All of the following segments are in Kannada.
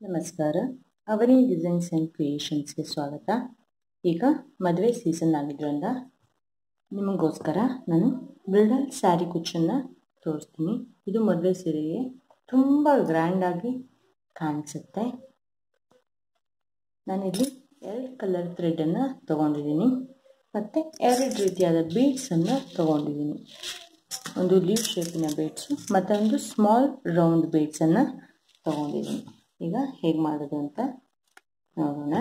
ನಮಸ್ಕಾರ. ಅವನಿ ಡಿಸೈನ್ಸ್ ಆ್ಯಂಡ್ ಕ್ರಿಯೇಷನ್ಸ್ಗೆ ಸ್ವಾಗತ. ಈಗ ಮದುವೆ ಸೀಸನ್ ಆಗಿದ್ದರಿಂದ ನಿಮಗೋಸ್ಕರ ನಾನು ಬ್ರಿಡಲ್ ಸ್ಯಾರಿ ಕುಚ್ಚನ್ನು ತೋರಿಸ್ತೀನಿ. ಇದು ಮದುವೆ ಸೀರೆಗೆ ತುಂಬ ಗ್ರ್ಯಾಂಡಾಗಿ ಕಾಣಿಸುತ್ತೆ. ನಾನಿಲ್ಲಿ 2 ಕಲರ್ ಥ್ರೆಡನ್ನು ತೊಗೊಂಡಿದ್ದೀನಿ ಮತ್ತು 2 ರೀತಿಯಾದ ಬೀಡ್ಸನ್ನು ತೊಗೊಂಡಿದ್ದೀನಿ. ಒಂದು ಲೀವ್ ಶೇಪಿನ ಬೀಡ್ಸು ಮತ್ತು ಒಂದು ಸ್ಮಾಲ್ ರೌಂಡ್ ಬೀಡ್ಸನ್ನು ತೊಗೊಂಡಿದ್ದೀನಿ. ಈಗ ಹೇಗೆ ಮಾಡೋದು ಅಂತ ನೋಡೋಣ.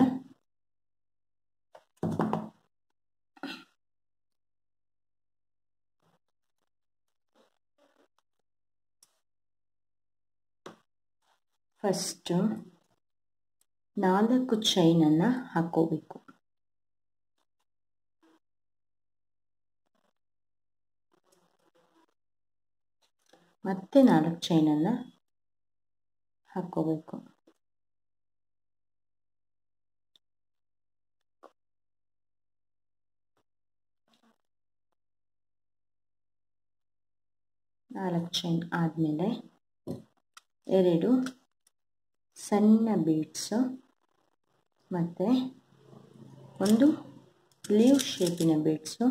ಫಸ್ಟು 4 ಚೈನನ್ನು ಹಾಕೋಬೇಕು. ಮತ್ತೆ 4 ಚೈನನ್ನು ಹಾಕೋಬೇಕು. ನಾಲ್ಕು ಚೈನ್ ಆದಮೇಲೆ 2 ಸಣ್ಣ ಬೀಡ್ಸು ಮತ್ತು ಒಂದು ಲೀವ್ ಶೇಪಿನ ಬೀಡ್ಸು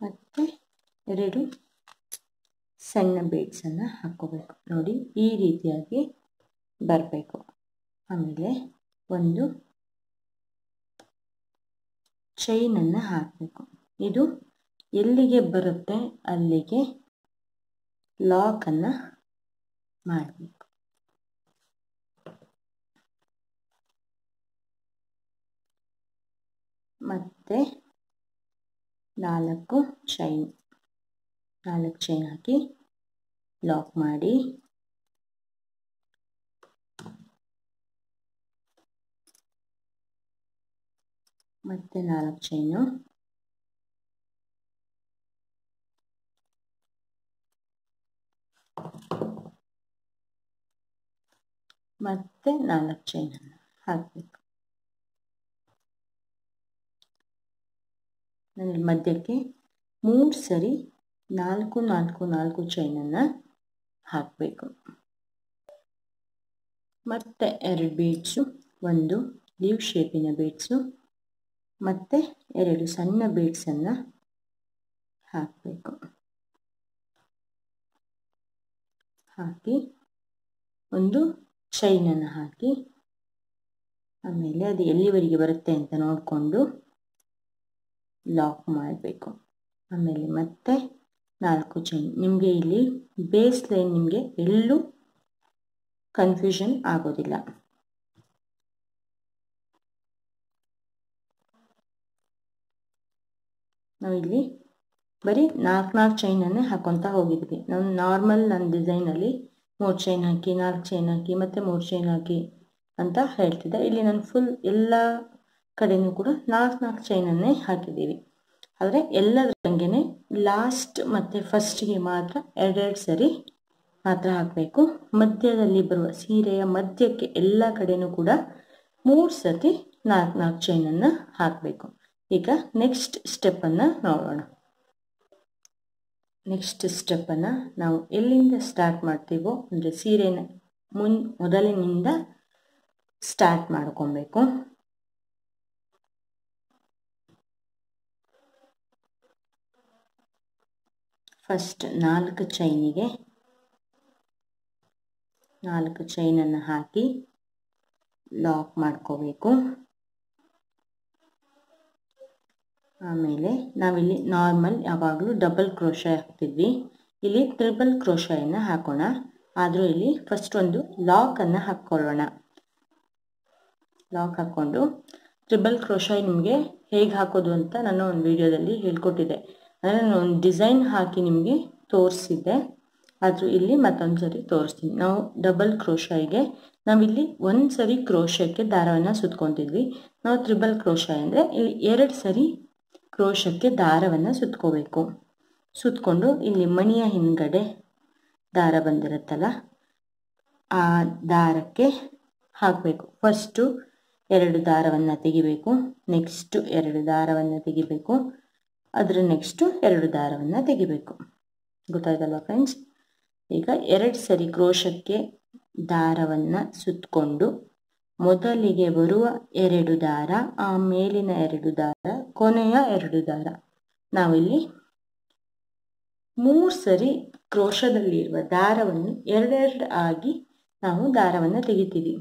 ಮತ್ತು 2 ಸಣ್ಣ ಬೀಡ್ಸನ್ನು ಹಾಕೋಬೇಕು. ನೋಡಿ, ಈ ರೀತಿಯಾಗಿ ಬರಬೇಕು. ಆಮೇಲೆ ಒಂದು ಚೈನನ್ನು ಹಾಕಬೇಕು. ಇದು ಎಲ್ಲಿಗೆ ಬರುತ್ತೆ ಅಲ್ಲಿಗೆ ಲಾಕನ್ನು ಮಾಡಬೇಕು. ಮತ್ತು 4 ಚೈನ್ ಹಾಕಿ ಲಾಕ್ ಮಾಡಿ ಮತ್ತೆ 4 ಚೈನು ಮತ್ತೆ 4 ಚೈನನ್ನು ಹಾಕಬೇಕು. ನಾನು ಮಧ್ಯಕ್ಕೆ 3 ಸರಿ 4 ಚೈನನ್ನು ಹಾಕಬೇಕು. ಮತ್ತೆ 2 ಬೀಡ್ಸು, ಒಂದು ಲೀವ್ ಶೇಪಿನ ಬೀಡ್ಸು ಮತ್ತು 2 ಸಣ್ಣ ಬೀಡ್ಸನ್ನು ಹಾಕಬೇಕು. ಹಾಕಿ ಒಂದು ಚೈನನ್ನು ಹಾಕಿ ಆಮೇಲೆ ಅದು ಎಲ್ಲಿವರೆಗೆ ಬರುತ್ತೆ ಅಂತ ನೋಡಿಕೊಂಡು ಲಾಕ್ ಮಾಡಬೇಕು. ಆಮೇಲೆ ಮತ್ತೆ 4 ಚೈನ್. ನಿಮಗೆ ಇಲ್ಲಿ ಬೇಸ್ ಲೈನ್ ನಿಮಗೆ ಎಲ್ಲೂ ಕನ್ಫ್ಯೂಷನ್ ಆಗೋದಿಲ್ಲ. ನಾವಿಲ್ಲಿ ಬರೀ 4 ಚೈನನ್ನೇ ಹಾಕೊತಾ ಹೋಗಿದ್ವಿ. ನಾವು ನಾರ್ಮಲ್ ನನ್ನ ಡಿಸೈನಲ್ಲಿ 3 ಚೈನ್ ಹಾಕಿ 4 ಚೈನ್ ಹಾಕಿ ಮತ್ತು 3 ಚೈನ್ ಹಾಕಿ ಅಂತ ಹೇಳ್ತಿದ್ದೆ. ಇಲ್ಲಿ ನಾನು ಫುಲ್ ಎಲ್ಲ ಕಡೆಯೂ ಕೂಡ 4 ಚೈನನ್ನೇ ಹಾಕಿದ್ದೀವಿ. ಆದರೆ ಎಲ್ಲದರಂಗೆ ಲಾಸ್ಟ್ ಮತ್ತು ಫಸ್ಟಿಗೆ ಮಾತ್ರ 2 ಸರಿ ಮಾತ್ರ ಹಾಕಬೇಕು. ಮಧ್ಯದಲ್ಲಿ ಬರುವ ಸೀರೆಯ ಮಧ್ಯಕ್ಕೆ ಎಲ್ಲ ಕಡೆಯೂ ಕೂಡ 3 ಸತಿ 4 ಚೈನನ್ನು ಹಾಕಬೇಕು. ಈಗ ನೆಕ್ಸ್ಟ್ ಸ್ಟೆಪ್ಪನ್ನು ನೋಡೋಣ. ನೆಕ್ಸ್ಟ್ ಸ್ಟೆಪ್ಪನ್ನು ನಾವು ಎಲ್ಲಿಂದ ಸ್ಟಾರ್ಟ್ ಮಾಡ್ತೀವೋ ಅಂದರೆ ಸೀರೆನ ಮೊದಲಿನಿಂದ ಸ್ಟಾರ್ಟ್ ಮಾಡ್ಕೊಬೇಕು. ಫಸ್ಟ್ 4 ಚೈನಿಗೆ 4 ಚೈನನ್ನು ಹಾಕಿ ಲಾಕ್ ಮಾಡ್ಕೋಬೇಕು. ಆಮೇಲೆ ನಾವಿಲ್ಲಿ ನಾರ್ಮಲ್ ಯಾವಾಗಲೂ ಡಬಲ್ ಕ್ರೋಶೆ ಹಾಕ್ತಿದ್ವಿ. ಇಲ್ಲಿ ಟ್ರಿಬಲ್ ಕ್ರೋಶೆಯನ್ನು ಹಾಕೋಣ. ಆದರೂ ಇಲ್ಲಿ ಫಸ್ಟ್ ಒಂದು ಲಾಕನ್ನು ಹಾಕ್ಕೊಳ್ಳೋಣ. ಲಾಕ್ ಹಾಕ್ಕೊಂಡು ಟ್ರಿಬಲ್ ಕ್ರೋಶೆ ನಿಮಗೆ ಹೇಗೆ ಹಾಕೋದು ಅಂತ ನಾನು ಒಂದು ವಿಡಿಯೋದಲ್ಲಿ ಹೇಳ್ಕೊಟ್ಟಿದ್ದೆ. ಅಂದರೆ ನಾನು ಒಂದು ಡಿಸೈನ್ ಹಾಕಿ ನಿಮಗೆ ತೋರಿಸಿದ್ದೆ. ಆದರೂ ಇಲ್ಲಿ ಮತ್ತೊಂದು ಸರಿ ತೋರಿಸ್ತೀನಿ. ನಾವು ಡಬಲ್ ಕ್ರೋಶೆಗೆ ನಾವಿಲ್ಲಿ 1 ಸರಿ ಕ್ರೋಶಕ್ಕೆ ದಾರವನ್ನು ಸುತ್ಕೊತಿದ್ವಿ. ನಾವು ಟ್ರಿಬಲ್ ಕ್ರೋಶೆ ಅಂದರೆ ಇಲ್ಲಿ 2 ಸರಿ ಕ್ರೋಶಕ್ಕೆ ದಾರವನ್ನು ಸುತ್ಕೋಬೇಕು. ಸುತ್ಕೊಂಡು ಇಲ್ಲಿ ಮಣಿಯ ಹಿಂದ್ಗಡೆ ದಾರ ಬಂದಿರುತ್ತಲ್ಲ ಆ ದಾರಕ್ಕೆ ಹಾಕಬೇಕು. ಫಸ್ಟು 2 ದಾರವನ್ನು ತೆಗಿಬೇಕು, ನೆಕ್ಸ್ಟು 2 ದಾರವನ್ನು ತೆಗಿಬೇಕು, ಅದರ ನೆಕ್ಸ್ಟು 2 ದಾರವನ್ನು ತೆಗಿಬೇಕು. ಗೊತ್ತಾಯ್ತಲ್ವ ಫ್ರೆಂಡ್ಸ್? ಈಗ 2 ಸರಿ ಕ್ರೋಶಕ್ಕೆ ದಾರವನ್ನು ಸುತ್ತಕೊಂಡು ಮೊದಲಿಗೆ ಬರುವ 2 ದಾರ, ಆ ಮೇಲಿನ 2 ದಾರ, ಕೊನೆಯ 2 ದಾರ, ನಾವಿಲ್ಲಿ 3 ಸರಿ ಕ್ರೋಶದಲ್ಲಿರುವ ದಾರವನ್ನು ಎರಡೆರಡು ಆಗಿ ನಾವು ದಾರವನ್ನು ತೆಗಿತೀವಿ.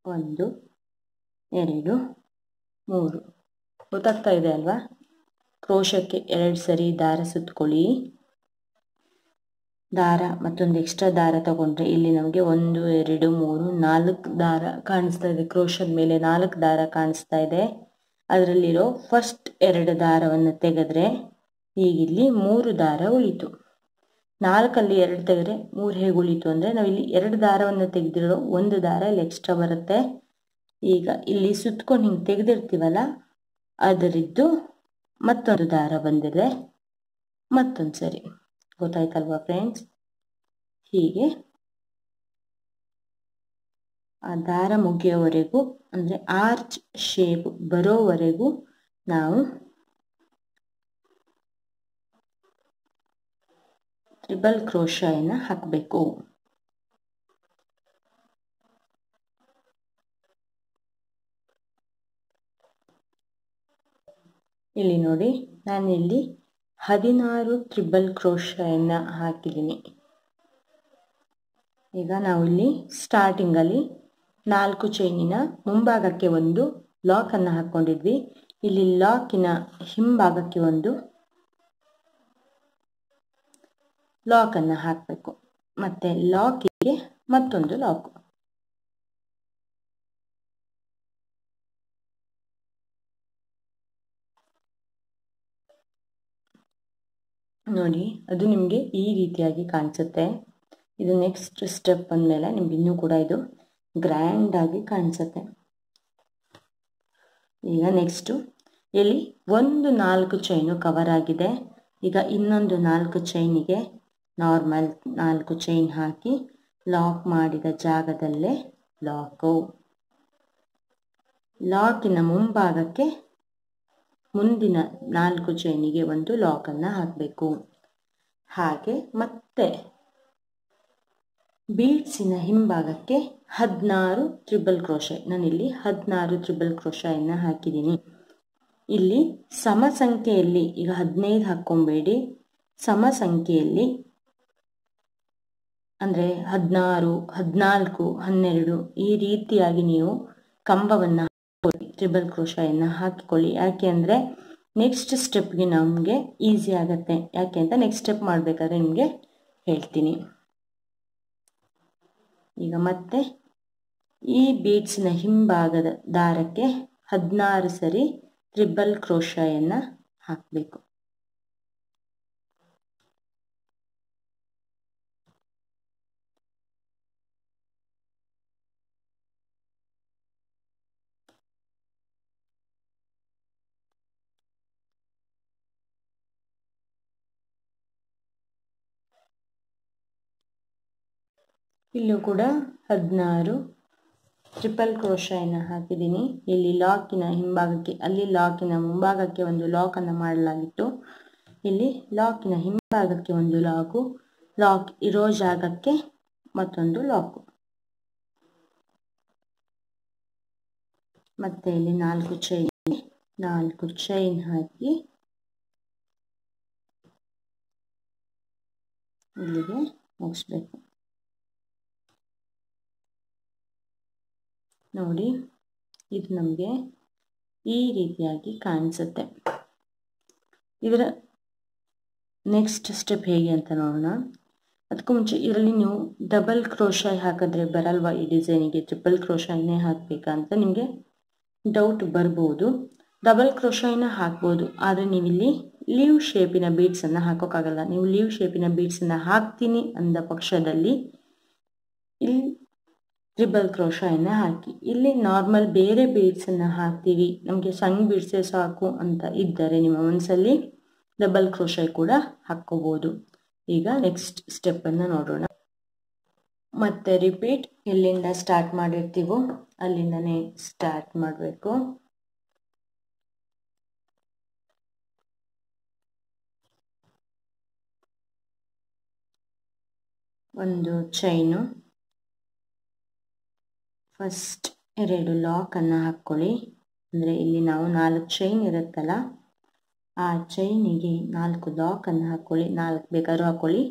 1 2 3 ಗೊತ್ತಾಗ್ತಾ ಇದೆ ಅಲ್ವಾ? ಕ್ರೋಶಕ್ಕೆ 2 ಸರಿ ದಾರ ಸುತ್ತಕೊಳ್ಳಿ. ದಾರ ಮತ್ತೊಂದು ಎಕ್ಸ್ಟ್ರಾ ದಾರ ತಗೊಂಡ್ರೆ ಇಲ್ಲಿ ನಮಗೆ 1 2 3 4 ದಾರ ಕಾಣಿಸ್ತಾ ಇದೆ. ಕ್ರೋಶದ ಮೇಲೆ 4 ದಾರ ಕಾಣಿಸ್ತಾ ಇದೆ. ಅದರಲ್ಲಿರೋ ಫಸ್ಟ್ 2 ದಾರವನ್ನು ತೆಗೆದ್ರೆ ಈಗಿಲ್ಲಿ 3 ದಾರ ಉಳಿತು. 4ಅಲ್ಲಿ 2 ತೆಗೆದ್ರೆ 3 ಹೇಗೆ ಉಳಿತು ಅಂದರೆ ನಾವಿಲ್ಲಿ 2 ದಾರವನ್ನು ತೆಗೆದಿರೋ 1 ದಾರ ಇಲ್ಲಿ ಎಕ್ಸ್ಟ್ರಾ ಬರುತ್ತೆ. ಈಗ ಇಲ್ಲಿ ಸುತ್ಕೊಂಡು ಹಿಂಗೆ ತೆಗೆದಿರ್ತೀವಲ್ಲ, ಅದರದ್ದು ಮತ್ತೊಂದು ದಾರ ಬಂದಿದೆ. ಮತ್ತೊಂದು ಸರಿ ಗೊತ್ತಾಯ್ತಲ್ವಾ ಫ್ರೆಂಡ್ಸ್? ಹೀಗೆ ಆ ದಾರ ಮುಗಿಯೋವರೆಗೂ, ಅಂದರೆ ಆರ್ಚ್ ಶೇಪ್ ಬರೋವರೆಗೂ ನಾವು ಟ್ರಿಬಲ್ ಕ್ರೋಶಾಯನ್ನು ಹಾಕಬೇಕು. ಇಲ್ಲಿ ನೋಡಿ, ನಾನಿಲ್ಲಿ 16 ಟ್ರಿಬಲ್ ಕ್ರೋಶಾಯನ್ನು ಹಾಕಿದ್ದೀನಿ. ಈಗ ನಾವು ಇಲ್ಲಿ ಸ್ಟಾರ್ಟಿಂಗಲ್ಲಿ 4 ಚೈನಿನ ಮುಂಭಾಗಕ್ಕೆ ಒಂದು ಲಾಕನ್ನು ಹಾಕ್ಕೊಂಡಿದ್ವಿ. ಇಲ್ಲಿ ಲಾಕಿನ ಹಿಂಭಾಗಕ್ಕೆ ಒಂದು ಲಾಕನ್ನು ಹಾಕಬೇಕು. ಮತ್ತೆ ಲಾಕಿಗೆ ಮತ್ತೊಂದು ಲಾಕ್. ನೋಡಿ, ಅದು ನಿಮಗೆ ಈ ರೀತಿಯಾಗಿ ಕಾಣಿಸುತ್ತೆ. ಇದು ನೆಕ್ಸ್ಟ್ ಸ್ಟೆಪ್ ಬಂದಮೇಲೆ ನಿಮ್ಗೆ ಇನ್ನೂ ಕೂಡ ಇದು ಗ್ರ್ಯಾಂಡ್ ಆಗಿ ಕಾಣಿಸುತ್ತೆ. ಈಗ ನೆಕ್ಸ್ಟು ಇಲ್ಲಿ 4 ಚೈನು ಕವರ್ ಆಗಿದೆ. ಈಗ ಇನ್ನೊಂದು 4 ಚೈನಿಗೆ ನಾರ್ಮಲ್ 4 ಚೈನ್ ಹಾಕಿ ಲಾಕ್ ಮಾಡಿದ ಜಾಗದಲ್ಲೇ ಲಾಕಿನ ಮುಂಭಾಗಕ್ಕೆ ಮುಂದಿನ 4 ಚೈನಿಗೆ ಒಂದು ಲಾಕನ್ನು ಹಾಕಬೇಕು. ಹಾಗೆ ಮತ್ತೆ ಬೀಡ್ಸಿನ ಹಿಂಭಾಗಕ್ಕೆ 16 ಟ್ರಿಬಲ್ ಕ್ರೋಶೆ. ನಾನಿಲ್ಲಿ 16 ಟ್ರಿಬಲ್ ಕ್ರೋಶೆಯನ್ನು ಹಾಕಿದ್ದೀನಿ. ಇಲ್ಲಿ ಸಮ ಸಂಖ್ಯೆಯಲ್ಲಿ, ಈಗ 15 ಹಾಕ್ಕೊಬೇಡಿ, ಸಮ ಸಂಖ್ಯೆಯಲ್ಲಿ ಅಂದರೆ 16 14 12 ಈ ರೀತಿಯಾಗಿ ನೀವು ಕಂಬವನ್ನು ಹಾಕಿಕೊಳ್ಳಿ, ಟ್ರಿಬಲ್ ಕ್ರೋಶೆಯನ್ನು ಹಾಕಿಕೊಳ್ಳಿ. ಯಾಕೆ ಅಂದರೆ ನೆಕ್ಸ್ಟ್ ಸ್ಟೆಪ್ಗೆ ನಮಗೆ ಈಸಿ ಆಗುತ್ತೆ. ಯಾಕೆ ಅಂತ ನೆಕ್ಸ್ಟ್ ಸ್ಟೆಪ್ ಮಾಡಬೇಕಾದ್ರೆ ನಿಮಗೆ ಹೇಳ್ತೀನಿ. ಈಗ ಮತ್ತೆ ಈ ಬೀಡ್ಸ್ನ ಹಿಂಭಾಗದ ದಾರಕ್ಕೆ 16 ಸರಿ ಟ್ರಿಬಲ್ ಕ್ರೋಶೆಯನ್ನು ಹಾಕಬೇಕು. ಇಲ್ಲೂ ಕೂಡ 16 ಟ್ರಿಪಲ್ ಕ್ರೋಶೆಯನ್ನು ಹಾಕಿದ್ದೀನಿ. ಇಲ್ಲಿ ಲಾಕಿನ ಹಿಂಭಾಗಕ್ಕೆ, ಅಲ್ಲಿ ಲಾಕಿನ ಮುಂಭಾಗಕ್ಕೆ ಒಂದು ಲಾಕನ್ನು ಮಾಡಲಾಗಿತ್ತು. ಇಲ್ಲಿ ಲಾಕಿನ ಹಿಂಭಾಗಕ್ಕೆ ಒಂದು ಲಾಕು, ಲಾಕ್ ಇರೋ ಜಾಗಕ್ಕೆ ಮತ್ತೊಂದು ಲಾಕು. ಮತ್ತೆ ಇಲ್ಲಿ 4 ಚೈನ್ ಹಾಕಿ ಇಲ್ಲಿಗೆ ಮುಗಿಸ್ಬೇಕು. ನೋಡಿ, ಇದು ನಮಗೆ ಈ ರೀತಿಯಾಗಿ ಕಾಣಿಸುತ್ತೆ. ಇದರ ನೆಕ್ಸ್ಟ್ ಸ್ಟೆಪ್ ಹೇಗೆ ಅಂತ ನೋಡೋಣ. ಅದಕ್ಕೂ ಮುಂಚೆ ಇದರಲ್ಲಿ ನೀವು ಡಬಲ್ ಕ್ರೋಶೆ ಹಾಕಿದ್ರೆ ಬರಲ್ವಾ ಈ ಡಿಸೈನಿಗೆ, ಟ್ರಿಪಲ್ ಕ್ರೋಶೆನೇ ಹಾಕಬೇಕಾ ಅಂತ ನಿಮಗೆ ಡೌಟ್ ಬರ್ಬೋದು. ಡಬಲ್ ಕ್ರೋಶೆನ ಹಾಕ್ಬೋದು, ಆದರೆ ನೀವಿಲ್ಲಿ ಲೀವ್ ಶೇಪಿನ ಬೀಡ್ಸನ್ನು ಹಾಕೋಕ್ಕಾಗಲ್ಲ. ನೀವು ಲೀವ್ ಶೇಪಿನ ಬೀಡ್ಸನ್ನು ಹಾಕ್ತೀನಿ ಅಂದ ಪಕ್ಷದಲ್ಲಿ ಇಲ್ಲಿ ಟ್ರಿಬಲ್ ಕ್ರೋಶೆಯನ್ನು ಹಾಕಿ. ಇಲ್ಲಿ ನಾರ್ಮಲ್ ಬೇರೆ ಬೀಡ್ಸನ್ನು ಹಾಕ್ತೀವಿ, ನಮಗೆ ಸಣ್ಣ ಬೀಡ್ಸೇ ಸಾಕು ಅಂತ ಇದ್ದರೆ ನಿಮ್ಮ ಮನಸ್ಸಲ್ಲಿ ಡಬಲ್ ಕ್ರೋಶೆ ಕೂಡ ಹಾಕ್ಕೋಬೋದು. ಈಗ ನೆಕ್ಸ್ಟ್ ಸ್ಟೆಪ್ಪನ್ನು ನೋಡೋಣ. ಮತ್ತೆ ರಿಪೀಟ್, ಎಲ್ಲಿಂದ ಸ್ಟಾರ್ಟ್ ಮಾಡಿರ್ತೀವೋ ಅಲ್ಲಿಂದನೇ ಸ್ಟಾರ್ಟ್ ಮಾಡಬೇಕು. ಒಂದು ಚೈನು, ಫಸ್ಟ್ 2 ಲಾಕನ್ನು ಹಾಕ್ಕೊಳ್ಳಿ. ಅಂದರೆ ಇಲ್ಲಿ ನಾವು 4 ಚೈನ್ ಇರುತ್ತಲ್ಲ, ಆ ಚೈನಿಗೆ 4 ಲಾಕನ್ನು ಹಾಕ್ಕೊಳ್ಳಿ. 4 ಬೇಕಾದ್ರೂ ಹಾಕ್ಕೊಳ್ಳಿ,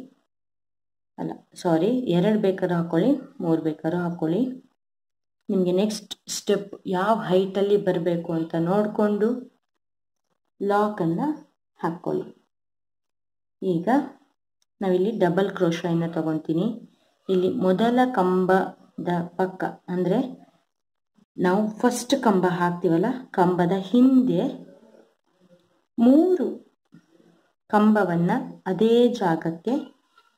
ಅಲ್ಲ ಸಾರಿ 2 ಬೇಕಾದ್ರೂ ಹಾಕ್ಕೊಳ್ಳಿ, 3 ಬೇಕಾದ್ರೂ ಹಾಕ್ಕೊಳ್ಳಿ. ನಿಮಗೆ ನೆಕ್ಸ್ಟ್ ಸ್ಟೆಪ್ ಯಾವ ಹೈಟಲ್ಲಿ ಬರಬೇಕು ಅಂತ ನೋಡಿಕೊಂಡು ಲಾಕನ್ನು ಹಾಕ್ಕೊಳ್ಳಿ. ಈಗ ನಾವಿಲ್ಲಿ ಡಬಲ್ ಕ್ರೋಶಾಯನ್ನು ತಗೊತೀನಿ. ಇಲ್ಲಿ ಮೊದಲ ಕಂಬದ ಪಕ್ಕ, ಅಂದರೆ ನಾವು ಫಸ್ಟ್ ಕಂಬ ಹಾಕ್ತೀವಲ್ಲ, ಕಂಬದ ಹಿಂದೆ 3 ಕಂಬವನ್ನು ಅದೇ ಜಾಗಕ್ಕೆ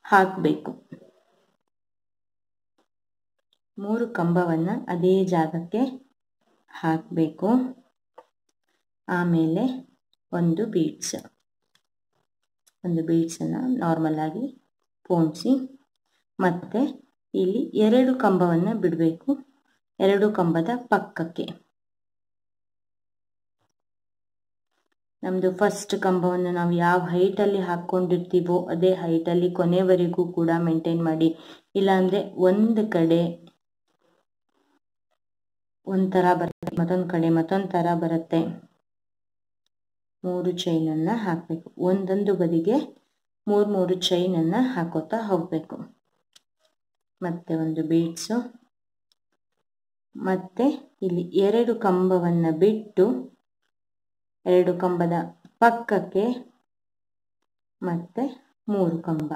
ಹಾಕಬೇಕು. 3 ಕಂಬವನ್ನು ಅದೇ ಜಾಗಕ್ಕೆ ಹಾಕಬೇಕು. ಆಮೇಲೆ ಒಂದು ಬೀಡ್ಸನ್ನು ನಾರ್ಮಲ್ ಆಗಿ ಪೋಣಿಸಿ, ಮತ್ತೆ ಇಲ್ಲಿ 2 ಕಂಬವನ್ನು ಬಿಡಬೇಕು. 2 ಕಂಬದ ಪಕ್ಕಕ್ಕೆ ನಮ್ಮದು ಫಸ್ಟ್ ಕಂಬವನ್ನು ನಾವು ಯಾವ ಹೈಟಲ್ಲಿ ಹಾಕ್ಕೊಂಡಿರ್ತೀವೋ ಅದೇ ಹೈಟಲ್ಲಿ ಕೊನೆವರೆಗೂ ಕೂಡ ಮೇಂಟೈನ್ ಮಾಡಿ. ಇಲ್ಲಾಂದರೆ ಒಂದು ಕಡೆ ಒಂಥರ ಬರುತ್ತೆ, ಮತ್ತೊಂದು ಕಡೆ ಮತ್ತೊಂದು ಥರ ಬರುತ್ತೆ. 3 ಚೈನನ್ನು ಹಾಕಬೇಕು. ಒಂದೊಂದು ಬದಿಗೆ 3 ಚೈನನ್ನು ಹಾಕೋತಾ ಹೋಗಬೇಕು. ಮತ್ತೆ ಒಂದು ಬೀಡ್ಸು, ಮತ್ತೆ ಇಲ್ಲಿ 2 ಕಂಬವನ್ನು ಬಿಟ್ಟು 2 ಕಂಬದ ಪಕ್ಕಕ್ಕೆ ಮತ್ತೆ 3 ಕಂಬ.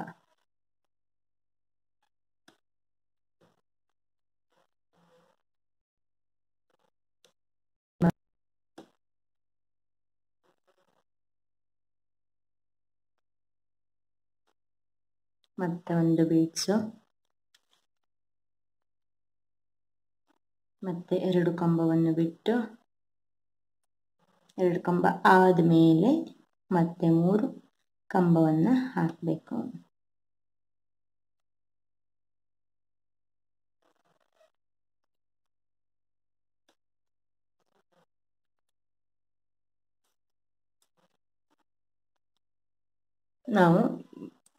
ಮತ್ತೆ ಒಂದು ಬೀಡ್ಸು, ಮತ್ತೆ 2 ಕಂಬವನ್ನು ಬಿಟ್ಟು 2 ಕಂಬ ಆದಮೇಲೆ ಮತ್ತೆ 3 ಕಂಬವನ್ನು ಹಾಕಬೇಕು. ನಾವು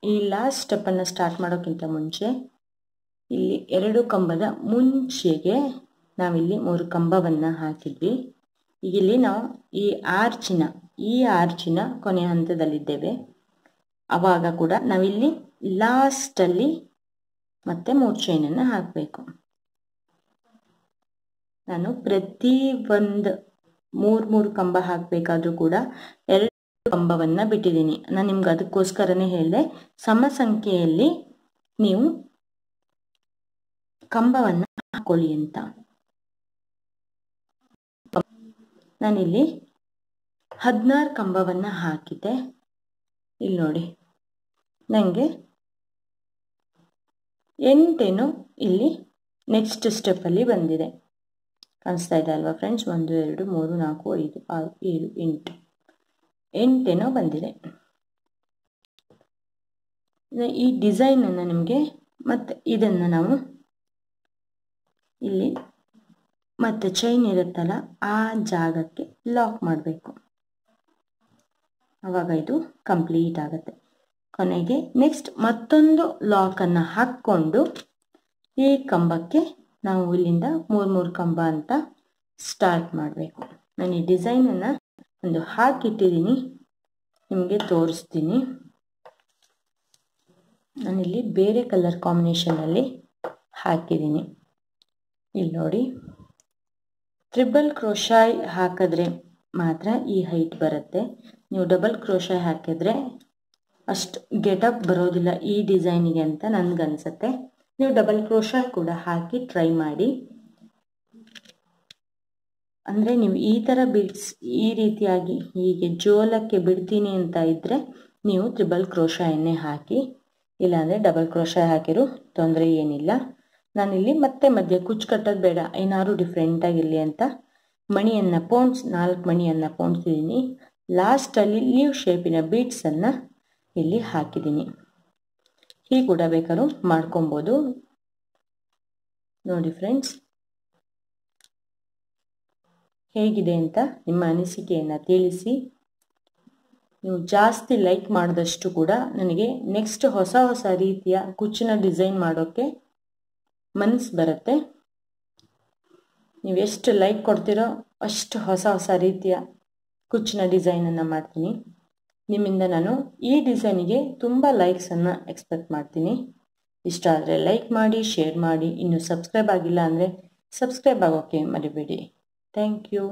ಈ ಲಾಸ್ಟ್ ಸ್ಟೆಪ್ಪನ್ನು ಸ್ಟಾರ್ಟ್ ಮಾಡೋಕ್ಕಿಂತ ಮುಂಚೆ ಇಲ್ಲಿ 2 ಕಂಬದ ಮುಂಚೆಗೆ ನಾವಿಲ್ಲಿ 3 ಕಂಬವನ್ನು ಹಾಕಿದ್ವಿ. ಈಗ ಇಲ್ಲಿ ನಾವು ಈ ಆರ್ಚಿನ ಕೊನೆಯ ಹಂತದಲ್ಲಿದ್ದೇವೆ. ಆವಾಗ ಕೂಡ ನಾವಿಲ್ಲಿ ಲಾಸ್ಟಲ್ಲಿ ಮತ್ತೆ 3 ಚೈನನ್ನು ಹಾಕಬೇಕು. ನಾನು ಪ್ರತಿ ಒಂದು 3 ಕಂಬ ಹಾಕಬೇಕಾದ್ರೂ ಕೂಡ 2 ಕಂಬವನ್ನು ಬಿಟ್ಟಿದ್ದೀನಿ. ನಾನು ನಿಮ್ಗೆ ಅದಕ್ಕೋಸ್ಕರನೇ ಹೇಳಿದೆ, ಸಮ ಸಂಖ್ಯೆಯಲ್ಲಿ ನೀವು ಕಂಬವನ್ನು ಹಾಕೊಳ್ಳಿ ಅಂತ. ನಾನಿಲ್ಲಿ 16 ಕಂಬವನ್ನು ಹಾಕಿದ್ದೆ. ಇಲ್ಲಿ ನೋಡಿ, ನನಗೆ 8 ಇಲ್ಲಿ ನೆಕ್ಸ್ಟ್ ಸ್ಟೆಪ್ಪಲ್ಲಿ ಬಂದಿದೆ. ಕಾಣಿಸ್ತಾ ಇದೆ ಅಲ್ವಾ ಫ್ರೆಂಡ್ಸ್? 1 2 3 4 5 6 7 8 ಬಂದಿದೆ. ಈ ಡಿಸೈನನ್ನು ನಿಮಗೆ ಮತ್ತೆ ಇದನ್ನು ನಾವು ಇಲ್ಲಿ ಮತ್ತೆ ಚೈನ್ ಇರುತ್ತಲ್ಲ ಆ ಜಾಗಕ್ಕೆ ಲಾಕ್ ಮಾಡಬೇಕು. ಆವಾಗ ಇದು ಕಂಪ್ಲೀಟ್ ಆಗುತ್ತೆ. ಕೊನೆಗೆ ನೆಕ್ಸ್ಟ್ ಮತ್ತೊಂದು ಲಾಕನ್ನು ಹಾಕ್ಕೊಂಡು ಈ ಕಂಬಕ್ಕೆ ನಾವು ಇಲ್ಲಿಂದ 3 ಕಂಬ ಅಂತ ಸ್ಟಾರ್ಟ್ ಮಾಡಬೇಕು. ನಾನು ಈ ಡಿಸೈನನ್ನು ಒಂದು ಹಾಕಿಟ್ಟಿದ್ದೀನಿ, ನಿಮಗೆ ತೋರಿಸ್ತೀನಿ. ನಾನಿಲ್ಲಿ ಬೇರೆ ಕಲರ್ ಕಾಂಬಿನೇಷನಲ್ಲಿ ಹಾಕಿದ್ದೀನಿ. ಇಲ್ಲಿ ನೋಡಿ, ಟ್ರಿಬಲ್ ಕ್ರೋಶಾಯ್ ಹಾಕಿದ್ರೆ ಮಾತ್ರ ಈ ಹೈಟ್ ಬರುತ್ತೆ. ನೀವು ಡಬಲ್ ಕ್ರೋಶಾಯ್ ಹಾಕಿದ್ರೆ ಅಷ್ಟು ಗೆಟಪ್ ಬರೋದಿಲ್ಲ ಈ ಡಿಸೈನಿಗೆ ಅಂತ ನನಗನ್ಸುತ್ತೆ. ನೀವು ಡಬಲ್ ಕ್ರೋಶಾಯ್ ಕೂಡ ಹಾಕಿ ಟ್ರೈ ಮಾಡಿ. ಅಂದರೆ ನೀವು ಈ ಥರ ಬೀಡ್ಸ್ ಈ ರೀತಿಯಾಗಿ ಹೀಗೆ ಜೋಲಕ್ಕೆ ಬಿಡ್ತೀನಿ ಅಂತ ಇದ್ದರೆ ನೀವು ಟ್ರಿಬಲ್ ಕ್ರೋಶಾಯನ್ನೇ ಹಾಕಿ, ಇಲ್ಲಾಂದರೆ ಡಬಲ್ ಕ್ರೋಶಾಯ್ ಹಾಕಿರೂ ತೊಂದರೆ ಏನಿಲ್ಲ. ನಾನಿಲ್ಲಿ ಮತ್ತೆ ಮಧ್ಯೆ ಕುಚ್ಚು ಕಟ್ಟೋದು ಬೇಡ, ಏನಾದ್ರು ಡಿಫ್ರೆಂಟಾಗಿರಲಿ ಅಂತ ಮಣಿಯನ್ನು 4 ಮಣಿಯನ್ನು ಪೋಣಿಸಿದ್ದೀನಿ. ಲಾಸ್ಟಲ್ಲಿ ಲೀವ್ ಶೇಪಿನ ಬೀಡ್ಸನ್ನು ಇಲ್ಲಿ ಹಾಕಿದ್ದೀನಿ. ಹೀಗೆ ಕೂಡ ಬೇಕಾದ್ರೂ ಮಾಡ್ಕೊಬೋದು. ನೋಡಿ ಫ್ರೆಂಡ್ಸ್, ಹೇಗಿದೆ ಅಂತ ನಿಮ್ಮ ಅನಿಸಿಕೆಯನ್ನು ತಿಳಿಸಿ. ನೀವು ಜಾಸ್ತಿ ಲೈಕ್ ಮಾಡಿದಷ್ಟು ಕೂಡ ನನಗೆ ನೆಕ್ಸ್ಟ್ ಹೊಸ ಹೊಸ ರೀತಿಯ ಕುಚ್ಚಿನ ಡಿಸೈನ್ ಮಾಡೋಕ್ಕೆ ಮನಸ್ಸು ಬರುತ್ತೆ. ನೀವು ಎಷ್ಟು ಲೈಕ್ ಕೊಡ್ತೀರೋ ಅಷ್ಟು ಹೊಸ ಹೊಸ ರೀತಿಯ ಕುಚ್ಚಿನ ಡಿಸೈನನ್ನು ಮಾಡ್ತೀನಿ. ನಿಮ್ಮಿಂದ ನಾನು ಈ ಡಿಸೈನಿಗೆ ತುಂಬ ಲೈಕ್ಸನ್ನು ಎಕ್ಸ್ಪೆಕ್ಟ್ ಮಾಡ್ತೀನಿ. ಇಷ್ಟ ಆದರೆ ಲೈಕ್ ಮಾಡಿ, ಶೇರ್ ಮಾಡಿ. ಇನ್ನು ಸಬ್ಸ್ಕ್ರೈಬ್ ಆಗಿಲ್ಲ ಅಂದರೆ ಸಬ್ಸ್ಕ್ರೈಬ್ ಆಗೋಕ್ಕೆ ಮರಿಬೇಡಿ. Thank you.